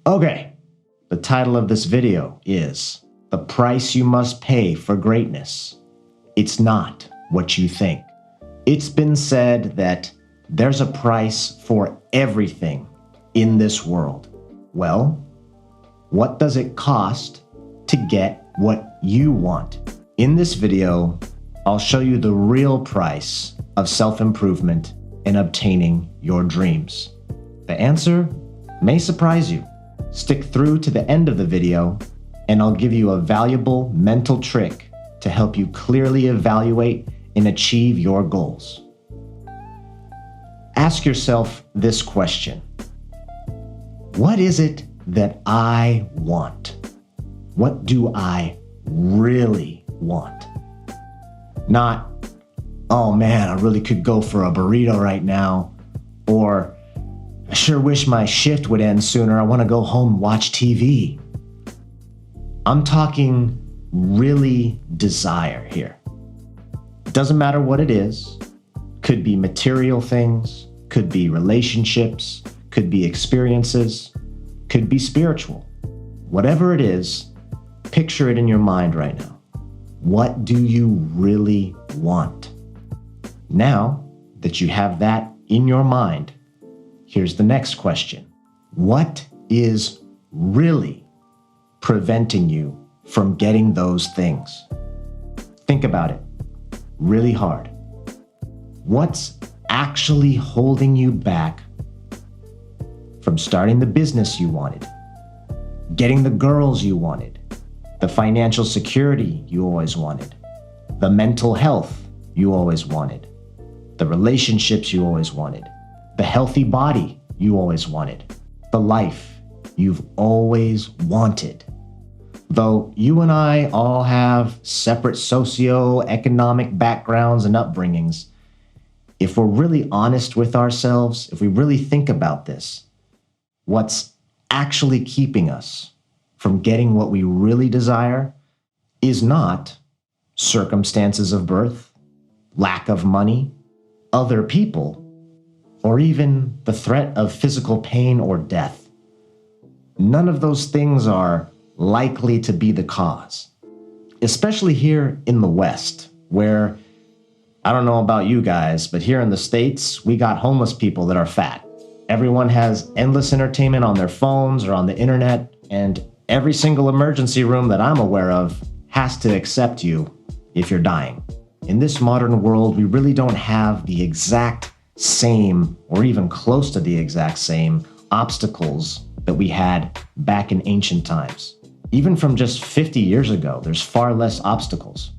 Okay, the title of this video is The Price You Must Pay for Greatness. It's not what you think. It's been said that there's a price for everything in this world. Well, what does it cost to get what you want? In this video, I'll show you the real price of self-improvement and obtaining your dreams. The answer may surprise you. Stick through to the end of the video, and I'll give you a valuable mental trick to help you clearly evaluate and achieve your goals. Ask yourself this question: what is it that I want? What do I really want? Not, oh man, I really could go for a burrito right now, or I sure wish my shift would end sooner. I want to go home and watch TV. I'm talking really desire here. It doesn't matter what it is. Could be material things, could be relationships, could be experiences, could be spiritual. Whatever it is, picture it in your mind right now. What do you really want? Now that you have that in your mind, here's the next question. What is really preventing you from getting those things? Think about it really hard. What's actually holding you back from starting the business you wanted, getting the girls you wanted, the financial security you always wanted, the mental health you always wanted, the relationships you always wanted, the healthy body you always wanted, the life you've always wanted? Though you and I all have separate socio-economic backgrounds and upbringings, if we're really honest with ourselves, if we really think about this, what's actually keeping us from getting what we really desire is not circumstances of birth, lack of money, other people, or even the threat of physical pain or death. None of those things are likely to be the cause, especially here in the West, where, I don't know about you guys, but here in the States, we got homeless people that are fat. Everyone has endless entertainment on their phones or on the internet, and every single emergency room that I'm aware of has to accept you if you're dying. In this modern world, we really don't have the exact same, or even close to the exact same, obstacles that we had back in ancient times. Even from just 50 years ago, there's far less obstacles.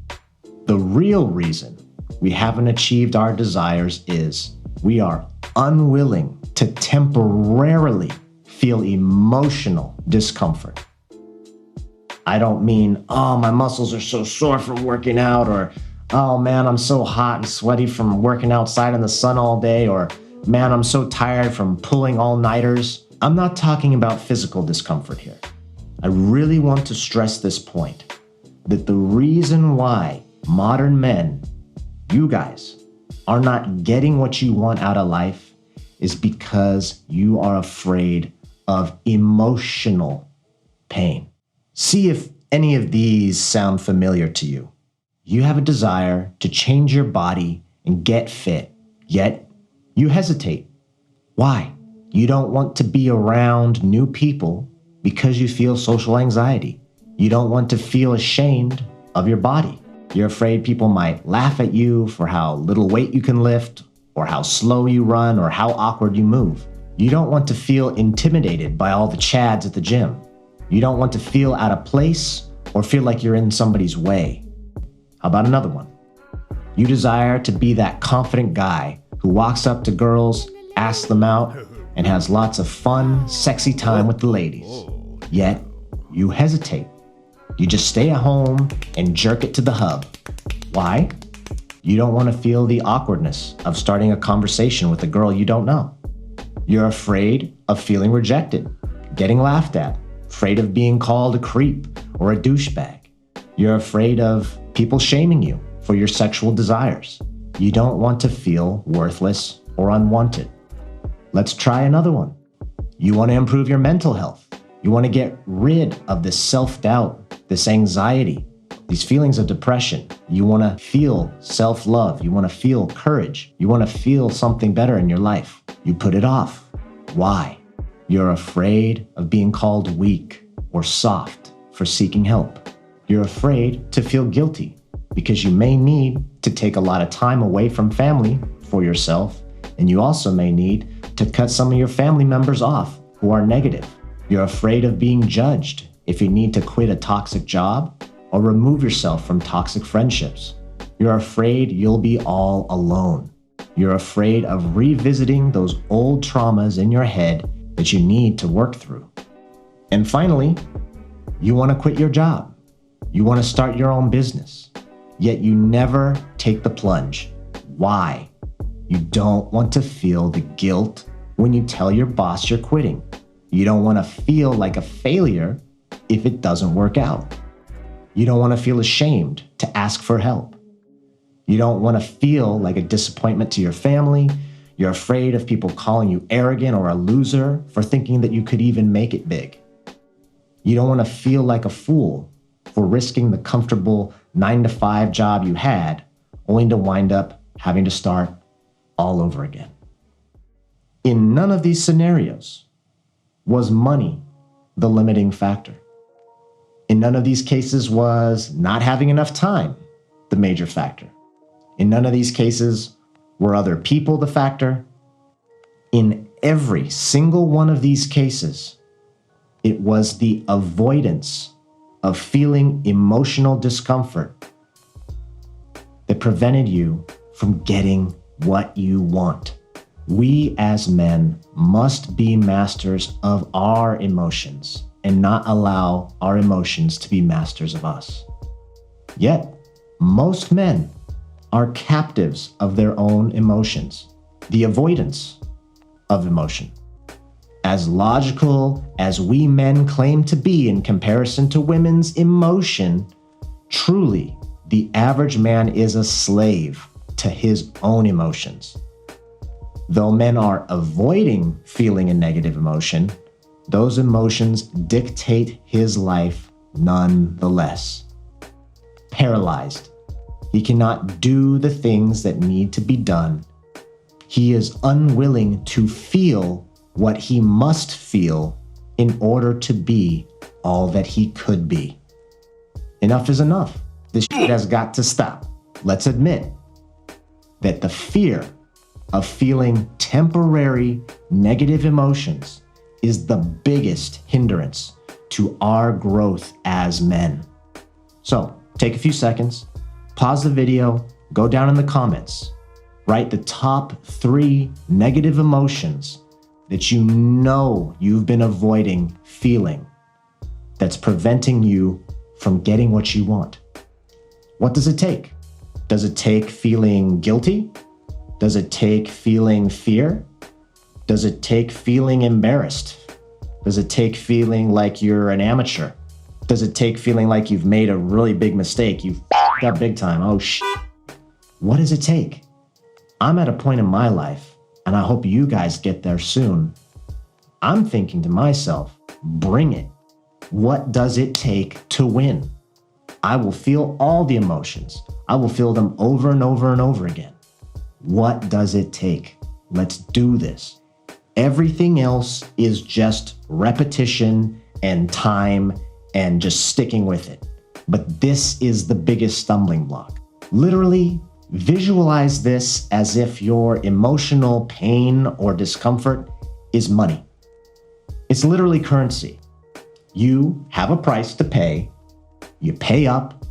The real reason we haven't achieved our desires is we are unwilling to temporarily feel emotional discomfort. I don't mean, oh, my muscles are so sore from working out, or oh man, I'm so hot and sweaty from working outside in the sun all day, or man, I'm so tired from pulling all-nighters. I'm not talking about physical discomfort here. I really want to stress this point, that the reason why modern men, you guys, are not getting what you want out of life is because you are afraid of emotional pain. See if any of these sound familiar to you. You have a desire to change your body and get fit, yet you hesitate. Why? You don't want to be around new people because you feel social anxiety. You don't want to feel ashamed of your body. You're afraid people might laugh at you for how little weight you can lift, or how slow you run, or how awkward you move. You don't want to feel intimidated by all the chads at the gym. You don't want to feel out of place or feel like you're in somebody's way. How about another one? You desire to be that confident guy who walks up to girls, asks them out, and has lots of fun, sexy time with the ladies. Yet, you hesitate. You just stay at home and jerk it to the hub. Why? You don't want to feel the awkwardness of starting a conversation with a girl you don't know. You're afraid of feeling rejected, getting laughed at, afraid of being called a creep or a douchebag. You're afraid of people shaming you for your sexual desires. You don't want to feel worthless or unwanted. Let's try another one. You want to improve your mental health. You want to get rid of this self-doubt, this anxiety, these feelings of depression. You want to feel self-love. You want to feel courage. You want to feel something better in your life. You put it off. Why? You're afraid of being called weak or soft for seeking help. You're afraid to feel guilty because you may need to take a lot of time away from family for yourself, and you also may need to cut some of your family members off who are negative. You're afraid of being judged if you need to quit a toxic job or remove yourself from toxic friendships. You're afraid you'll be all alone. You're afraid of revisiting those old traumas in your head that you need to work through. And finally, you want to quit your job. You want to start your own business, yet you never take the plunge. Why? You don't want to feel the guilt when you tell your boss you're quitting. You don't want to feel like a failure if it doesn't work out. You don't want to feel ashamed to ask for help. You don't want to feel like a disappointment to your family. You're afraid of people calling you arrogant or a loser for thinking that you could even make it big. You don't want to feel like a fool for risking the comfortable 9-to-5 job you had, only to wind up having to start all over again. In none of these scenarios was money the limiting factor. In none of these cases was not having enough time the major factor. In none of these cases were other people the factor. In every single one of these cases, it was the avoidance of feeling emotional discomfort that prevented you from getting what you want. We as men must be masters of our emotions and not allow our emotions to be masters of us. Yet, most men are captives of their own emotions, the avoidance of emotion. As logical as we men claim to be in comparison to women's emotion, truly, the average man is a slave to his own emotions. Though men are avoiding feeling a negative emotion, those emotions dictate his life nonetheless. Paralyzed, he cannot do the things that need to be done. He is unwilling to feel what he must feel in order to be all that he could be. Enough is enough. This shit has got to stop. Let's admit that the fear of feeling temporary negative emotions is the biggest hindrance to our growth as men. So take a few seconds, pause the video, go down in the comments, write the top 3 negative emotions that you know you've been avoiding feeling that's preventing you from getting what you want. What does it take? Does it take feeling guilty? Does it take feeling fear? Does it take feeling embarrassed? Does it take feeling like you're an amateur? Does it take feeling like you've made a really big mistake? You've f***ed up big time. Oh shit. What does it take? I'm at a point in my life, and I hope you guys get there soon. I'm thinking to myself, bring it. What does it take to win? I will feel all the emotions. I will feel them over and over and over again. What does it take? Let's do this. Everything else is just repetition and time and just sticking with it. But this is the biggest stumbling block. Literally, visualize this as if your emotional pain or discomfort is money. It's literally currency. You have a price to pay, you pay up,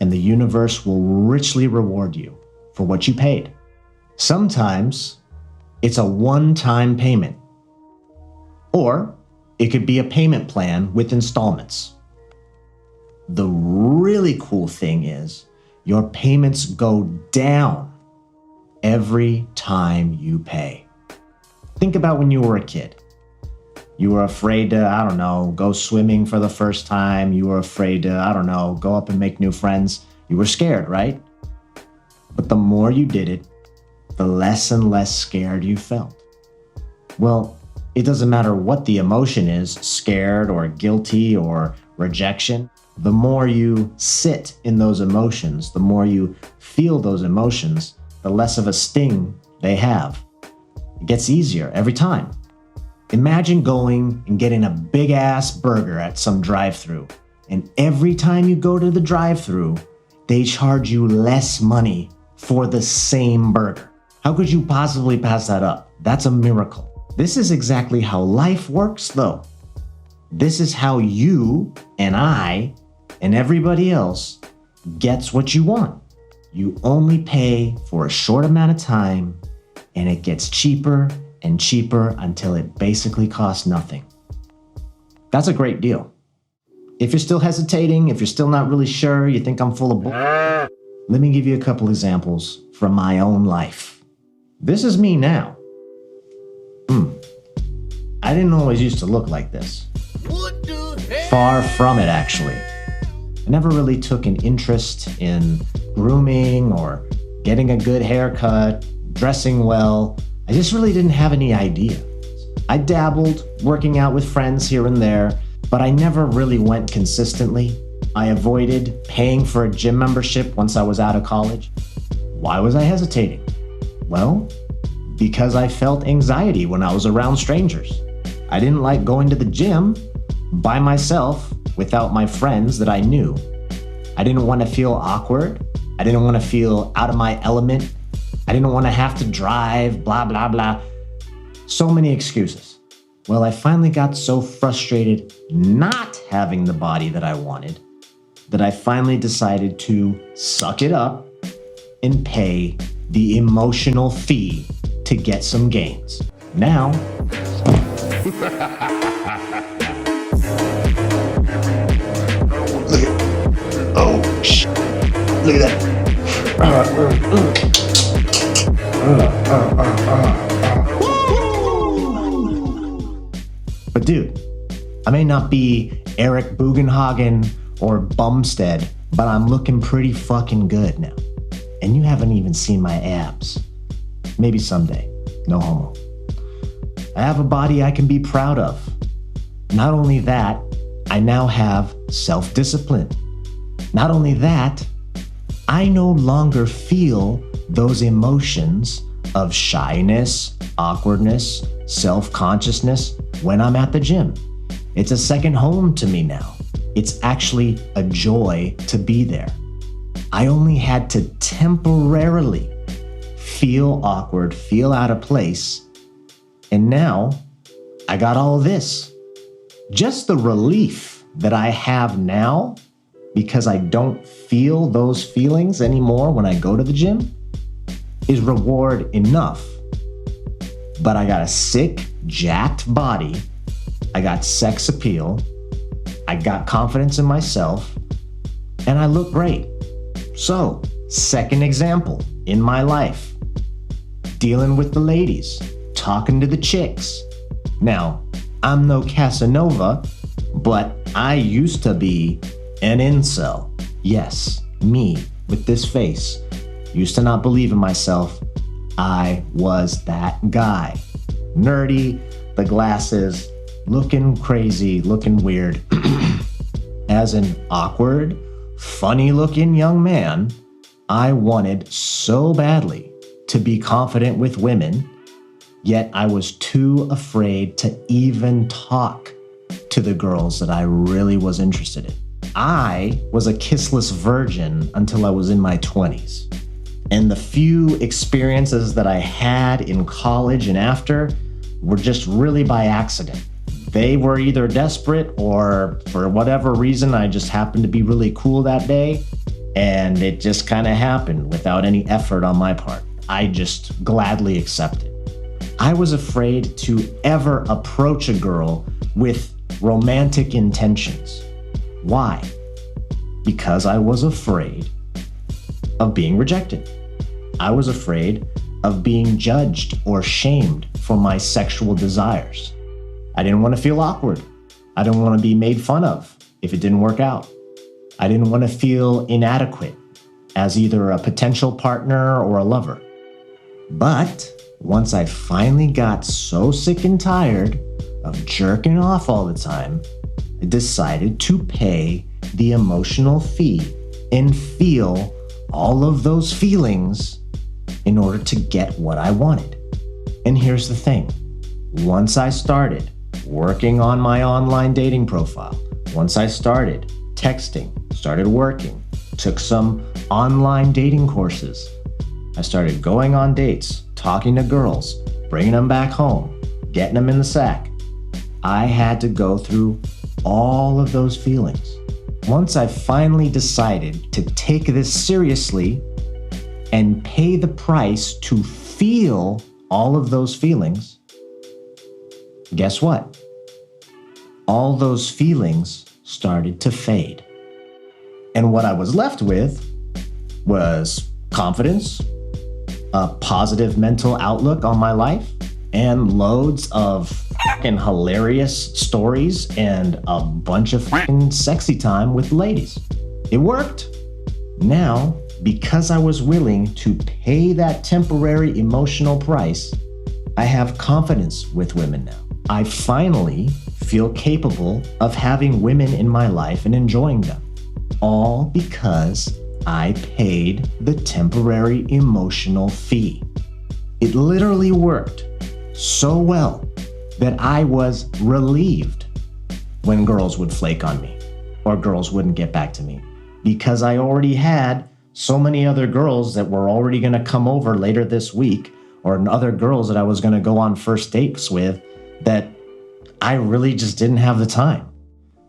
and the universe will richly reward you for what you paid. Sometimes it's a one-time payment, or it could be a payment plan with installments. The really cool thing is your payments go down every time you pay. Think about when you were a kid. You were afraid to, go swimming for the first time. You were afraid to, go up and make new friends. You were scared, right? But the more you did it, the less and less scared you felt. Well, It doesn't matter what the emotion is, scared or guilty or rejection. The more you sit in those emotions, the more you feel those emotions, the less of a sting they have. It gets easier every time. Imagine going and getting a big ass burger at some drive-thru, and every time you go to the drive-thru, they charge you less money for the same burger. How could you possibly pass that up? That's a miracle. This is exactly how life works, though. This is how you and I and everybody else gets what you want. You only pay for a short amount of time, and it gets cheaper and cheaper until it basically costs nothing. That's a great deal. If you're still hesitating, if you're still not really sure, you think I'm full of bull, let me give you a couple examples from my own life. This is me now. I didn't always used to look like this. Far from it, actually. I never really took an interest in grooming or getting a good haircut, dressing well. I just really didn't have any idea. I dabbled, working out with friends here and there, but I never really went consistently. I avoided paying for a gym membership once I was out of college. Why was I hesitating? Well, because I felt anxiety when I was around strangers. I didn't like going to the gym by myself without my friends that I knew. I didn't want to feel awkward. I didn't want to feel out of my element. I didn't want to have to drive, blah, blah, blah. So many excuses. Well, I finally got so frustrated not having the body that I wanted that I finally decided to suck it up and pay the emotional fee to get some gains. Now, look at, oh, shit. Look at that. But dude, I may not be Eric Bugenhagen or Bumstead, but I'm looking pretty fucking good now. And you haven't even seen my abs. Maybe someday, no homo. I have a body I can be proud of. Not only that, I now have self-discipline. Not only that, I no longer feel those emotions of shyness, awkwardness, self-consciousness when I'm at the gym. It's a second home to me now. It's actually a joy to be there. I only had to temporarily feel awkward, feel out of place, and now I got all of this. Just the relief that I have now because I don't feel those feelings anymore when I go to the gym is reward enough. But I got a sick, jacked body. I got sex appeal. I got confidence in myself, and I look great. So, second example in my life, dealing with the ladies, talking to the chicks. Now, I'm no Casanova, but I used to be an incel. Yes, me with this face. Used to not believe in myself. I was that guy. Nerdy, the glasses, looking crazy, looking weird. As an awkward, funny-looking young man, I wanted so badly to be confident with women, yet I was too afraid to even talk to the girls that I really was interested in. I was a kissless virgin until I was in my 20s. And the few experiences that I had in college and after were just really by accident. They were either desperate or for whatever reason, I just happened to be really cool that day. And it just kind of happened without any effort on my part. I just gladly accepted. I was afraid to ever approach a girl with romantic intentions. Why? Because I was afraid of being rejected. I was afraid of being judged or shamed for my sexual desires. I didn't want to feel awkward. I didn't want to be made fun of if it didn't work out. I didn't want to feel inadequate as either a potential partner or a lover. But once I finally got so sick and tired of jerking off all the time, I decided to pay the emotional fee and feel all of those feelings in order to get what I wanted. And here's the thing. Once I started working on my online dating profile, once I started texting, started working, took some online dating courses, I started going on dates, talking to girls, bringing them back home, getting them in the sack. I had to go through all of those feelings. Once I finally decided to take this seriously and pay the price to feel all of those feelings, guess what? All those feelings started to fade. And what I was left with was confidence, a positive mental outlook on my life, and loads of fucking hilarious stories and a bunch of fucking sexy time with ladies. It worked. Now, because I was willing to pay that temporary emotional price, I have confidence with women now. I finally feel capable of having women in my life and enjoying them. All because I paid the temporary emotional fee. It literally worked so well that I was relieved when girls would flake on me or girls wouldn't get back to me, because I already had so many other girls that were already going to come over later this week, or other girls that I was going to go on first dates with, that I really just didn't have the time.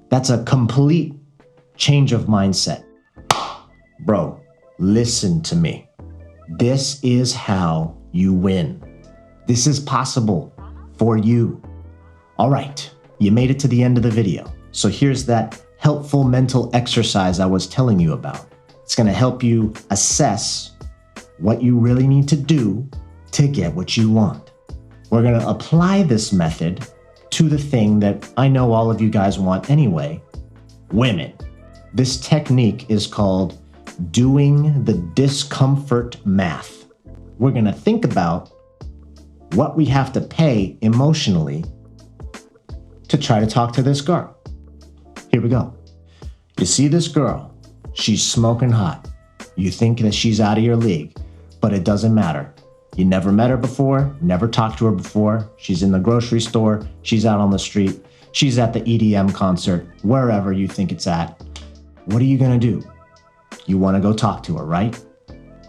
That's a complete change of mindset. Bro, listen to me. This is how you win. This is possible for you. All right, you made it to the end of the video. So here's that helpful mental exercise I was telling you about. It's going to help you assess what you really need to do to get what you want. We're going to apply this method to the thing that I know all of you guys want anyway, women. This technique is called doing the discomfort math. We're going to think about what we have to pay emotionally to try to talk to this girl. Here we go. You see this girl, she's smoking hot. You think that she's out of your league, but it doesn't matter. You never met her before, never talked to her before. She's in the grocery store, she's out on the street, she's at the EDM concert, wherever you think it's at. What are you gonna do? You wanna go talk to her, right?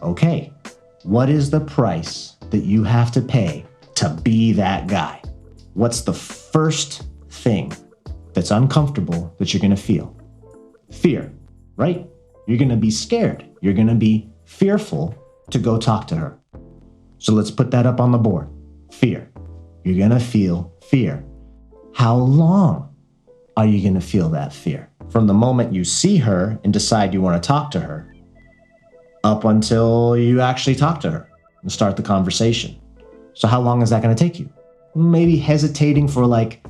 Okay, what is the price that you have to pay to be that guy? What's the first thing that's uncomfortable that you're gonna feel? Fear, right? You're gonna be scared. You're gonna be fearful to go talk to her. So let's put that up on the board. Fear. You're gonna feel fear. How long are you gonna feel that fear? From the moment you see her and decide you wanna talk to her, up until you actually talk to her and start the conversation. So how long is that gonna take you? Maybe hesitating for like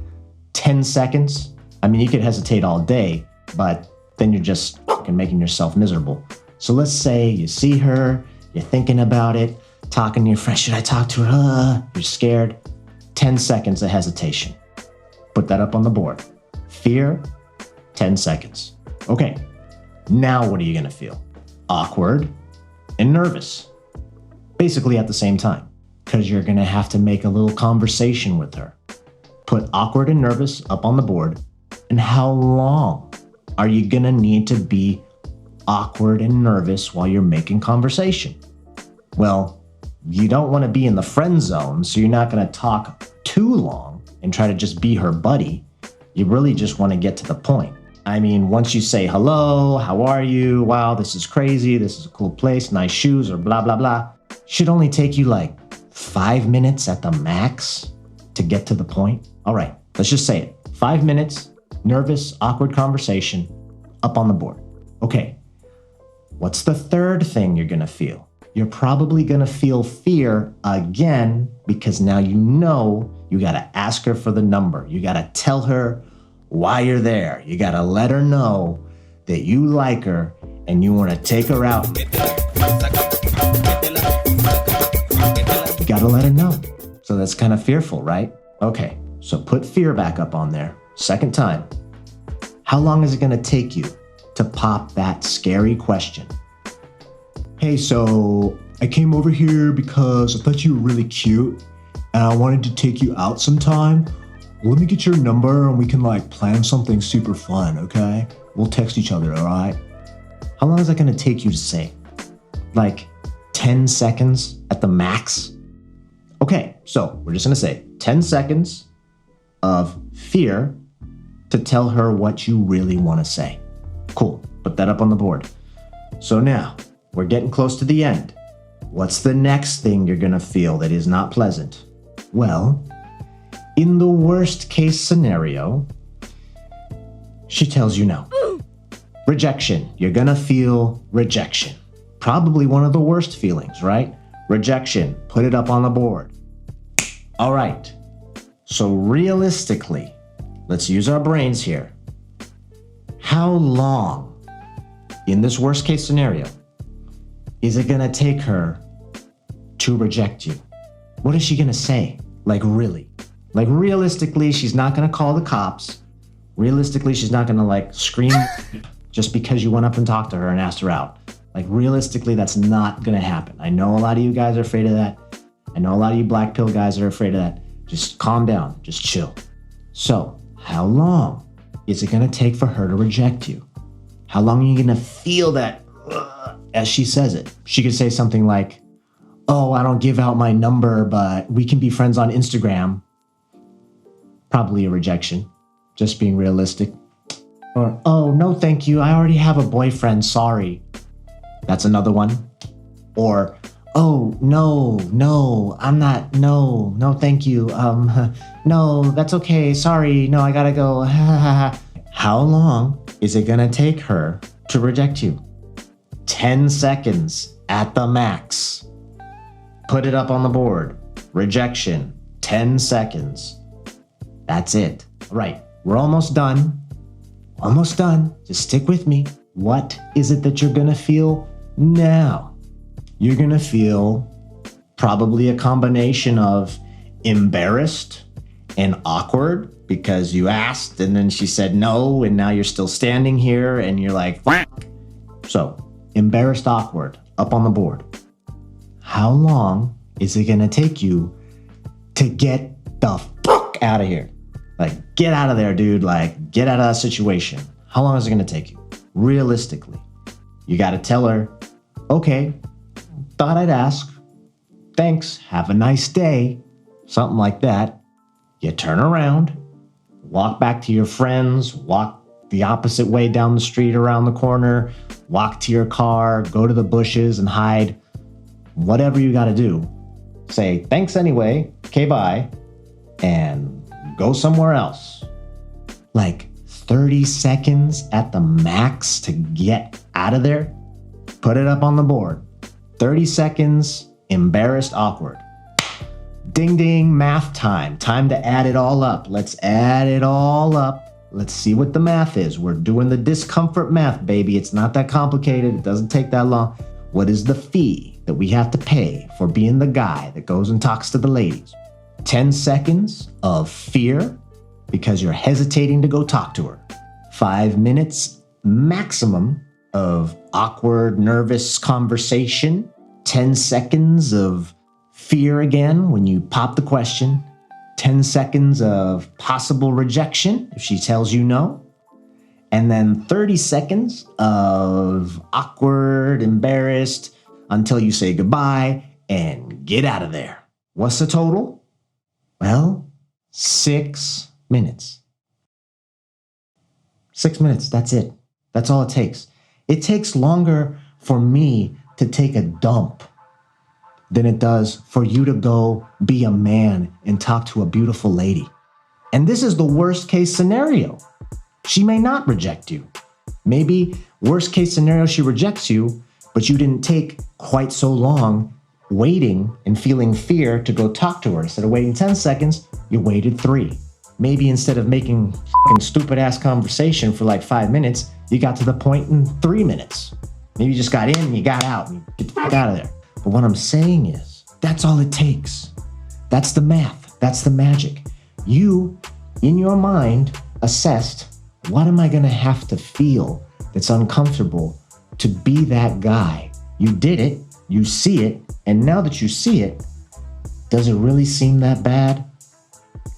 10 seconds. I mean, you could hesitate all day, but then you're just fucking making yourself miserable. So let's say you see her, you're thinking about it, talking to your friend, should I talk to her? You're scared. 10 seconds of hesitation. Put that up on the board. Fear, 10 seconds. Okay, now what are you gonna feel? Awkward and nervous. Basically at the same time, because you're gonna have to make a little conversation with her. Put awkward and nervous up on the board. And how long are you gonna need to be awkward and nervous while you're making conversation? Well, you don't want to be in the friend zone, so you're not going to talk too long and try to just be her buddy. You really just want to get to the point. I mean, once you say, hello, how are you? Wow, this is crazy. This is a cool place, nice shoes, or blah, blah, blah. Should only take you like 5 minutes at the max to get to the point. All right, let's just say it. 5 minutes, nervous, awkward conversation, up on the board. Okay, what's the third thing you're going to feel? You're probably gonna feel fear again, because now you know you gotta ask her for the number. You gotta tell her why you're there. You gotta let her know that you like her and you wanna take her out. You gotta let her know. So that's kind of fearful, right? Okay, So put fear back up on there. Second time. How long is it going to take you to pop that scary question? Hey, so I came over here because I thought you were really cute and I wanted to take you out sometime. Let me get your number and we can plan something super fun, okay? We'll text each other, all right? How long is that going to take you to say? 10 seconds at the max? Okay, so we're just going to say 10 seconds of fear to tell her what you really want to say. Cool, put that up on the board. So now, we're getting close to the end. What's the next thing you're going to feel that is not pleasant? Well, in the worst case scenario, she tells you no. Rejection. You're going to feel rejection. Probably one of the worst feelings, right? Rejection. Put it up on the board. All right. So realistically, let's use our brains here. How long, in this worst case scenario, is it going to take her to reject you? What is she going to say? Really? Realistically, she's not going to call the cops. Realistically, she's not going to scream just because you went up and talked to her and asked her out. Realistically, that's not going to happen. I know a lot of you guys are afraid of that. I know a lot of you black pill guys are afraid of that. Just calm down. Just chill. So, how long is it going to take for her to reject you? How long are you going to feel that as she says it? She could say something like, oh, I don't give out my number, but we can be friends on Instagram. Probably a rejection. Just being realistic. Or, oh, no, thank you. I already have a boyfriend. Sorry. That's another one. Or, oh, no, I'm not. No, thank you. No, that's okay. Sorry. No, I gotta go. How long is it gonna take her to reject you? 10 seconds at the max. Put it up on the board. Rejection. 10 seconds. That's it. All right. We're almost done. Almost done. Just stick with me. What is it that you're going to feel now? You're going to feel probably a combination of embarrassed and awkward because you asked and then she said no and now you're still standing here and you're like, fuck. So, embarrassed, awkward, up on the board. How long is it going to take you to get the fuck out of here? Get out of there, dude. Get out of that situation. How long is it going to take you? Realistically, you got to tell her, okay, thought I'd ask. Thanks. Have a nice day. Something like that. You turn around, walk back to your friends, walk the opposite way down the street around the corner, walk to your car, go to the bushes and hide. Whatever you got to do. Say, thanks anyway. Okay, bye. And go somewhere else. 30 seconds at the max to get out of there. Put it up on the board. 30 seconds, embarrassed, awkward. Ding, ding, math time. Time to add it all up. Let's add it all up. Let's see what the math is. We're doing the discomfort math, baby. It's not that complicated. It doesn't take that long. What is the fee that we have to pay for being the guy that goes and talks to the ladies? 10 seconds of fear because you're hesitating to go talk to her. 5 minutes maximum of awkward, nervous conversation. 10 seconds of fear again when you pop the question. 10 seconds of possible rejection if she tells you no. And then 30 seconds of awkward, embarrassed until you say goodbye and get out of there. What's the total? Well, 6 minutes. 6 minutes, that's it. That's all it takes. It takes longer for me to take a dump than it does for you to go be a man and talk to a beautiful lady. And this is the worst case scenario. She may not reject you. Maybe worst case scenario, she rejects you, but you didn't take quite so long waiting and feeling fear to go talk to her. Instead of waiting 10 seconds, you waited 3. Maybe instead of making fucking stupid ass conversation for 5 minutes, you got to the point in 3 minutes. Maybe you just got in and you got out and you get the fuck out of there. But what I'm saying is, that's all it takes. That's the math. That's the magic. You, in your mind, assessed, what am I going to have to feel that's uncomfortable to be that guy? You did it, you see it, and now that you see it, does it really seem that bad?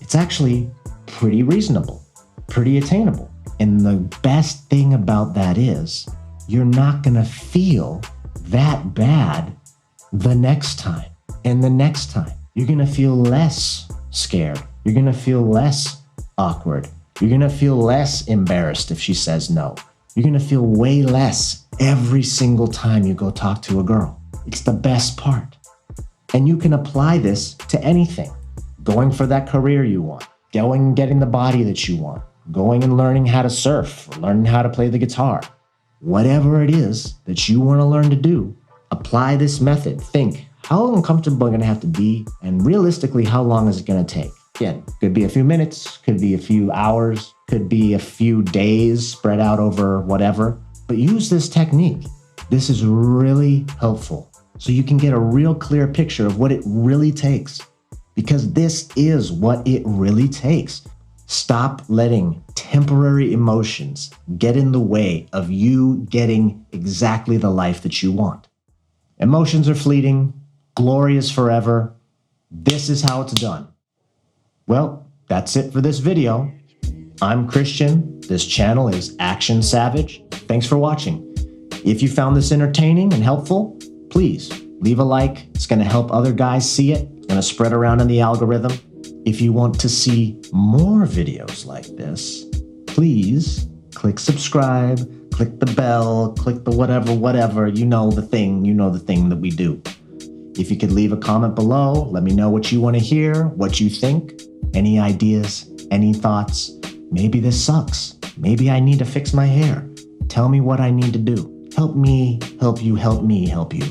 It's actually pretty reasonable, pretty attainable. And the best thing about that is you're not going to feel that bad the next time and the next time. You're going to feel less scared. You're going to feel less awkward. You're going to feel less embarrassed if she says no. You're going to feel way less every single time you go talk to a girl. It's the best part. And you can apply this to anything. Going for that career you want, going and getting the body that you want, going and learning how to surf, or learning how to play the guitar. Whatever it is that you want to learn to do, apply this method. Think, how uncomfortable am I going to have to be? And realistically, how long is it going to take? Again, could be a few minutes, could be a few hours, could be a few days spread out over whatever. But use this technique. This is really helpful. So you can get a real clear picture of what it really takes. Because this is what it really takes. Stop letting temporary emotions get in the way of you getting exactly the life that you want. Emotions are fleeting. Glory is forever. This is how it's done. Well, that's it for this video. I'm Christian. This channel is Action Savage. Thanks for watching. If you found this entertaining and helpful, please leave a like. It's going to help other guys see it. It's going to spread around in the algorithm. If you want to see more videos like this, please click subscribe, click the bell, click the whatever, you know the thing that we do. If you could leave a comment below, let me know what you want to hear, what you think, any ideas, any thoughts. Maybe this sucks. Maybe I need to fix my hair. Tell me what I need to do. Help me help you, help me help you.